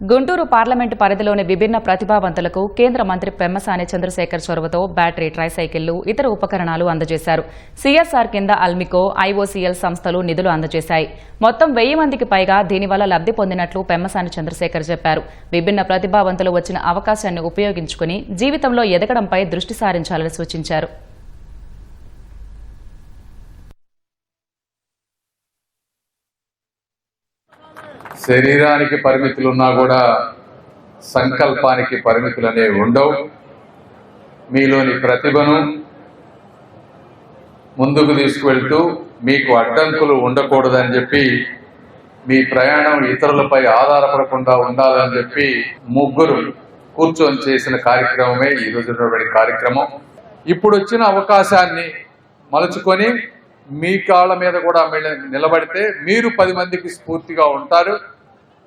Guntur parliament పరిధిలోని విభిన్న ప్రతిభావంతులకు కేంద్ర మంత్రి పెమ్మసాని చంద్రశేఖర్ చొరవతో బ్యాటరీ ట్రైసైకిళ్లు ఇతర ఉపకరణాలు అందజేశారు. సీఎస్ఆర్ కింద అల్మికో, ఐఓసీఎల్ సంస్థలు నిధులు అందజేశాయి. మొత్తం 1000 మందికి పైగా దీనివల్ల లబ్ది పొందినట్లు పెమ్మసాని చంద్రశేఖర్ చెప్పారు. విభిన్న ప్రతిభావంతులు వచ్చిన అవకాశాన్ని ఉపయోగించుకుని జీవితంలో ఎదగడంపై దృష్టి సారించాలని సూచించారు. శరీరానికి పరిమితులున్నా కూడా సంకల్పానికి పరిమితులు అనేవి ఉండవు. మీలోని ప్రతిభను ముందుకు తీసుకువెళ్తూ మీకు అడ్డంకులు ఉండకూడదని చెప్పి, మీ ప్రయాణం ఇతరులపై ఆధారపడకుండా ఉండాలని చెప్పి ముగ్గురు కూర్చొని చేసిన కార్యక్రమమే ఈ రోజు కార్యక్రమం. ఇప్పుడు వచ్చిన అవకాశాన్ని మలుచుకొని మీ కాళ్ళ మీద కూడా నిలబడితే మీరు 10 మందికి స్ఫూర్తిగా ఉంటారు.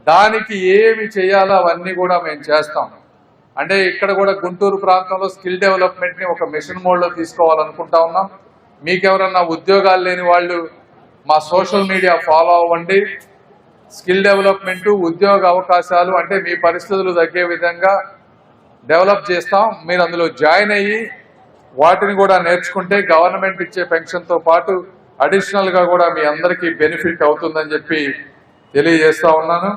దానికి ఏమి చేయాలో అవన్నీ కూడా మేము చేస్తాం. అంటే ఇక్కడ కూడా గుంటూరు ప్రాంతంలో స్కిల్ డెవలప్మెంట్ని ఒక మిషన్ మోడ్లో తీసుకోవాలనుకుంటా ఉన్నాం. మీకెవరన్నా ఉద్యోగాలు లేని వాళ్ళు మా సోషల్ మీడియా ఫాలో అవ్వండి. స్కిల్ డెవలప్మెంట్, ఉద్యోగ అవకాశాలు అంటే మీ పరిస్థితులు తగ్గే విధంగా డెవలప్ చేస్తాం. మీరు అందులో జాయిన్ అయ్యి వాటిని కూడా నేర్చుకుంటే గవర్నమెంట్ ఇచ్చే పెన్షన్తో పాటు అడిషనల్గా కూడా మీ అందరికీ బెనిఫిట్ అవుతుందని చెప్పి తెలియజేస్తా ఉన్నాను.